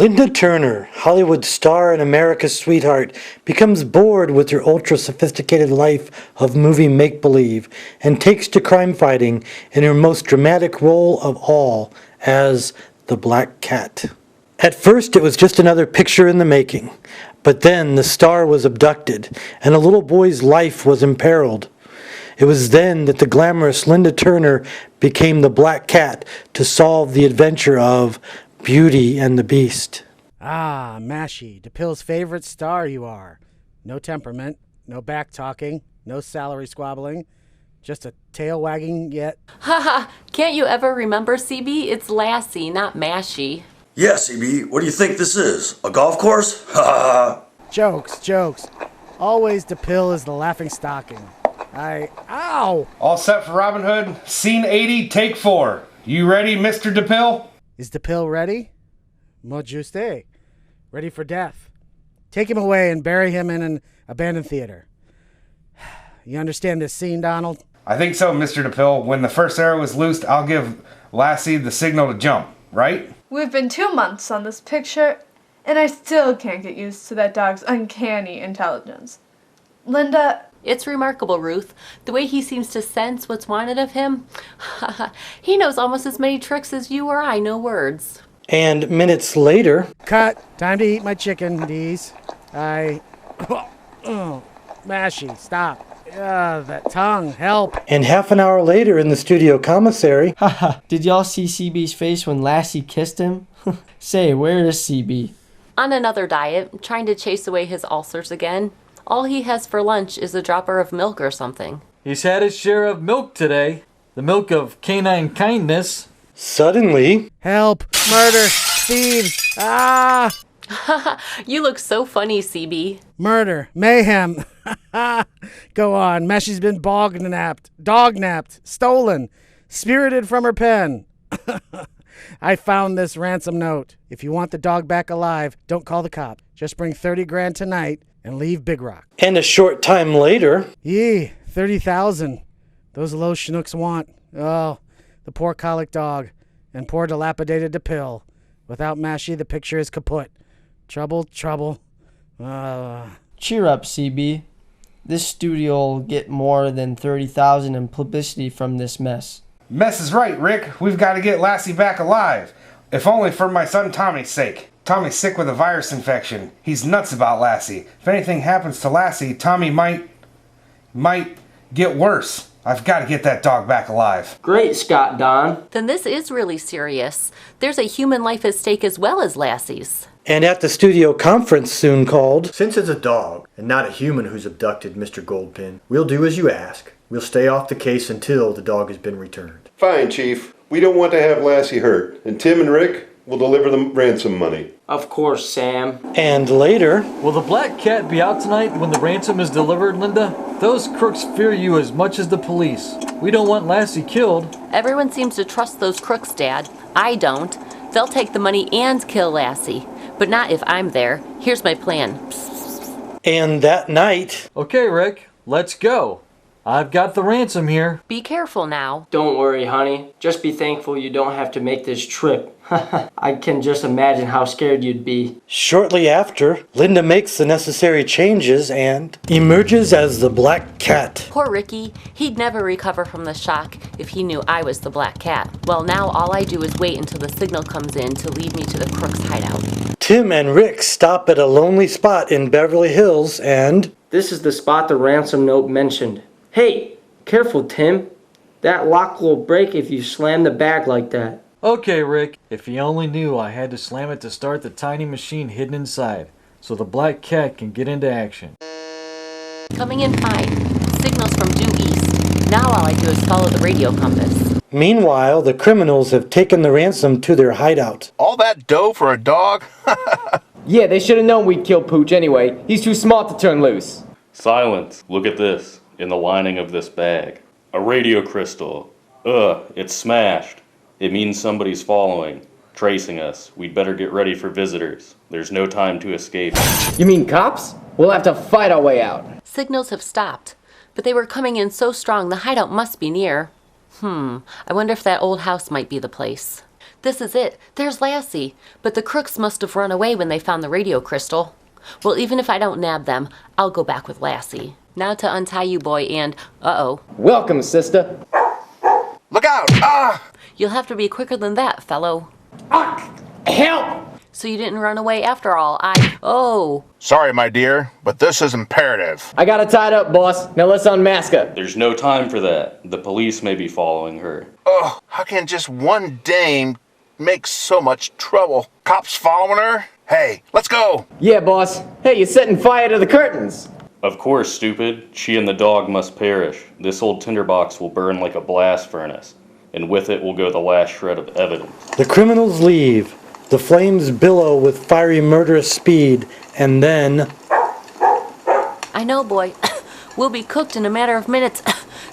Linda Turner, Hollywood star and America's sweetheart, becomes bored with her ultra-sophisticated life of movie make-believe and takes to crime fighting in her most dramatic role of all as the Black Cat. At first, it was just another picture in the making, but then the star was abducted and a little boy's life was imperiled. It was then that the glamorous Linda Turner became the Black Cat to solve the adventure of Beauty and the Beast. Ah, Mashy, DePille's favorite star you are. No temperament, no back-talking, no salary squabbling, just a tail wagging yet... Haha, can't you ever remember, CB? It's Lassie, not Mashy. Yeah, CB, what do you think this is? A golf course? Ha ha ha. Jokes. Always DePille is the laughing stocking. Ow! All set for Robin Hood. Scene 80, take 4. You ready, Mr. DePille? Is DePille ready? Mo juste. Ready for death. Take him away and bury him in an abandoned theater. You understand this scene, Donald? I think so, Mr. DePille. When the first arrow is loosed, I'll give Lassie the signal to jump, right? We've been 2 months on this picture, and I still can't get used to that dog's uncanny intelligence. Linda... It's remarkable, Ruth. The way he seems to sense what's wanted of him. He knows almost as many tricks as you or I know words. And minutes later... Cut. Time to eat my chicken, Dees. Mashy, stop. That tongue, help. And half an hour later in the studio commissary... Haha, did y'all see CB's face when Lassie kissed him? Say, where is CB? On another diet, trying to chase away his ulcers again. All he has for lunch is a dropper of milk or something. He's had his share of milk today. The milk of canine kindness. Suddenly... Help! Murder! Thieves! Ah! You look so funny, CB. Murder! Mayhem! Go on. Meshy's been dog-napped, stolen, spirited from her pen. I found this ransom note. If you want the dog back alive, don't call the cop. Just bring 30 grand tonight and leave Big Rock. And a short time later... Yee, 30,000. Those low schnooks want. Oh, the poor colic dog. And poor dilapidated DePille. Without Mashy, the picture is kaput. Trouble. Cheer up, CB. This studio will get more than 30,000 in publicity from this mess. Mess is right, Rick. We've got to get Lassie back alive. If only for my son Tommy's sake. Tommy's sick with a virus infection. He's nuts about Lassie. If anything happens to Lassie, Tommy might get worse. I've got to get that dog back alive. Great, Scott Don. Then this is really serious. There's a human life at stake as well as Lassie's. And at the studio conference soon called... Since it's a dog and not a human who's abducted Mr. Goldpin, we'll do as you ask. We'll stay off the case until the dog has been returned. Fine, Chief. We don't want to have Lassie hurt. And Tim and Rick will deliver the ransom money. Of course, Sam. And later... Will the Black Cat be out tonight when the ransom is delivered, Linda? Those crooks fear you as much as the police. We don't want Lassie killed. Everyone seems to trust those crooks, Dad. I don't. They'll take the money and kill Lassie. But not if I'm there. Here's my plan. And that night... Okay, Rick, let's go. I've got the ransom here. Be careful now. Don't worry, honey. Just be thankful you don't have to make this trip. I can just imagine how scared you'd be. Shortly after, Linda makes the necessary changes and emerges as the Black Cat. Poor Ricky. He'd never recover from the shock if he knew I was the Black Cat. Well, now all I do is wait until the signal comes in to lead me to the crook's hideout. Tim and Rick stop at a lonely spot in Beverly Hills and... This is the spot the ransom note mentioned. Hey, careful, Tim. That lock will break if you slam the bag like that. Okay, Rick. If he only knew I had to slam it to start the tiny machine hidden inside, so the Black Cat can get into action. Coming in fine. Signals from due east. Now all I do is follow the radio compass. Meanwhile, the criminals have taken the ransom to their hideout. All that dough for a dog? Yeah, they should have known we'd kill Pooch anyway. He's too smart to turn loose. Silence. Look at this. In the lining of this bag. A radio crystal. It's smashed. It means somebody's following, tracing us. We'd better get ready for visitors. There's no time to escape. You mean cops? We'll have to fight our way out. Signals have stopped, but they were coming in so strong the hideout must be near. I wonder if that old house might be the place. this is it. There's Lassie. But the crooks must have run away when they found the radio crystal. Well, even if I don't nab them, I'll go back with Lassie. Now to untie you, boy, and uh-oh. Welcome, sister. Look out! Ah! You'll have to be quicker than that, fellow. Help! So you didn't run away after all. Oh. Sorry, my dear, but this is imperative. I got her tied up, boss. Now let's unmask her. There's no time for that. The police may be following her. Oh, how can just one dame make so much trouble? Cops following her? Hey, let's go! Yeah, boss. Hey, you're setting fire to the curtains. Of course, stupid. She and the dog must perish. This old tinderbox will burn like a blast furnace, and with it will go the last shred of evidence. The criminals leave. The flames billow with fiery, murderous speed, and then... I know, boy. We'll be cooked in a matter of minutes.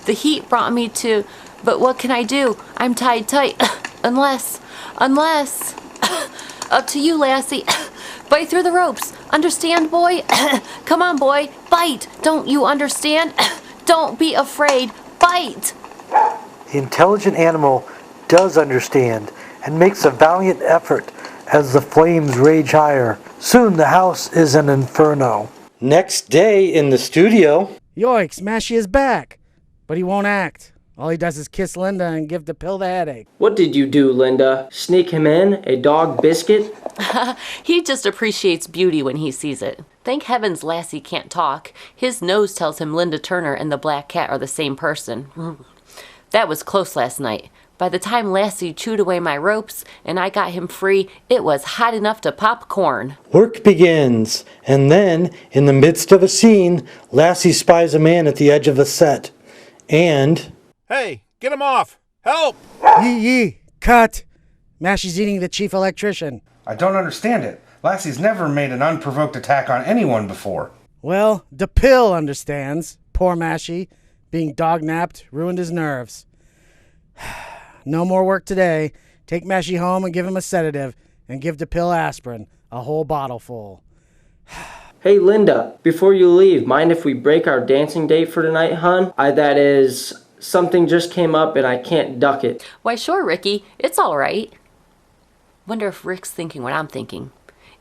The heat brought me to... But what can I do? I'm tied tight. Unless... Up to you, Lassie. Bite through the ropes. Understand, boy? Come on, boy. Bite. Don't you understand? Don't be afraid. Bite. The intelligent animal does understand and makes a valiant effort as the flames rage higher. Soon the house is an inferno. Next day in the studio... Yoicks, Mashy is back. But he won't act. All he does is kiss Linda and give DePill the headache. What did you do, Linda? Sneak him in? A dog biscuit? He just appreciates beauty when he sees it. Thank heavens Lassie can't talk. His nose tells him Linda Turner and the black cat are the same person. That was close last night. By the time Lassie chewed away my ropes and I got him free, it was hot enough to pop corn. Work begins, and then, in the midst of a scene, Lassie spies a man at the edge of a set. And... Hey, get him off! Help! Yee, cut! Mashy's eating the chief electrician. I don't understand it. Lassie's never made an unprovoked attack on anyone before. Well, DePill understands. Poor Mashy, being dog-napped, ruined his nerves. No more work today. Take Mashy home and give him a sedative, and give DePill aspirin, a whole bottle full. Hey, Linda, before you leave, mind if we break our dancing date for tonight, hon? That is, something just came up and I can't duck it. Why, sure, Ricky. It's all right. Wonder if Rick's thinking what I'm thinking.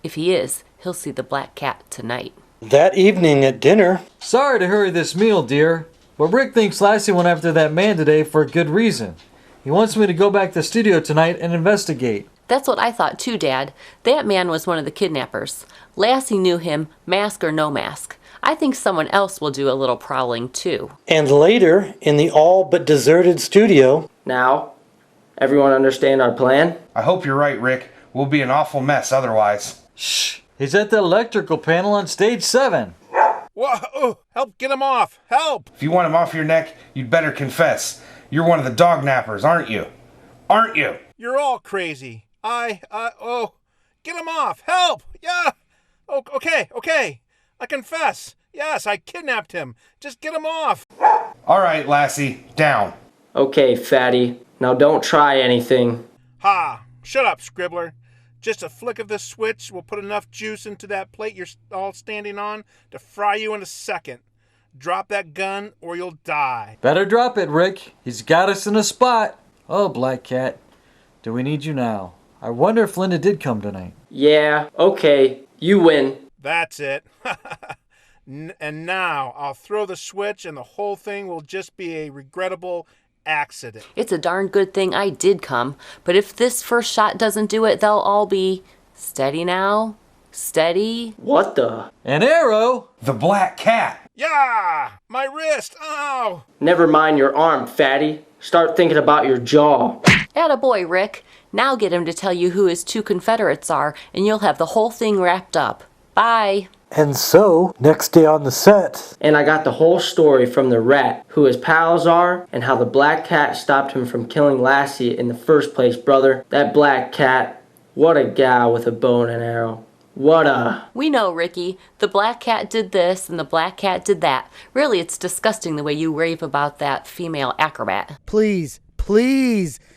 If he is, he'll see the black cat tonight. That evening at dinner... Sorry to hurry this meal, dear, but Rick thinks Lassie went after that man today for a good reason. He wants me to go back to the studio tonight and investigate. That's what I thought too, Dad. That man was one of the kidnappers. Lassie knew him, mask or no mask. I think someone else will do a little prowling too. And later, in the all but deserted studio... Now, everyone understand our plan? I hope you're right, Rick. We'll be an awful mess otherwise. Shh! He's at the electrical panel on stage 7. Whoa! Oh, help get him off! Help! If you want him off your neck, you'd better confess. You're one of the dog nappers, aren't you? Aren't you? You're all crazy. Oh, get him off! Help! Yeah! Oh, okay. I confess. Yes, I kidnapped him. Just get him off. All right, Lassie, down. Okay, fatty. Now don't try anything. Ha! Shut up, Scribbler. Just a flick of this switch will put enough juice into that plate you're all standing on to fry you in a second. Drop that gun or you'll die. Better drop it, Rick. He's got us in a spot. Oh, Black Cat. Do we need you now? I wonder if Linda did come tonight. Yeah, okay. You win. That's it. And now I'll throw the switch and the whole thing will just be a regrettable accident. It's a darn good thing I did come. But if this first shot doesn't do it, they'll all be... Steady now. Steady. What the? An arrow? The black cat. Yeah! My wrist! Ow! Never mind your arm, fatty. Start thinking about your jaw. Attaboy, Rick. Now get him to tell you who his two Confederates are, and you'll have the whole thing wrapped up. Bye. And so, next day on the set... And I got the whole story from the rat, who his pals are, and how the black cat stopped him from killing Lassie in the first place, brother. That black cat, what a gal with a bow and an arrow. What a... We know, Ricky. The black cat did this, and the black cat did that. Really, it's disgusting the way you rave about that female acrobat. Please,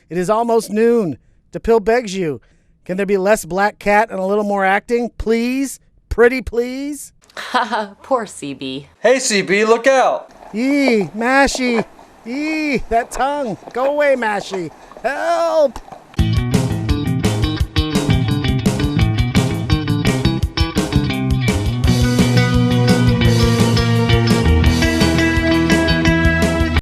it is almost noon. DePill begs you. Can there be less black cat and a little more acting? Please? Pretty please? Haha, poor CB. Hey, CB, look out! Mashy! That tongue! Go away, Mashy! Help!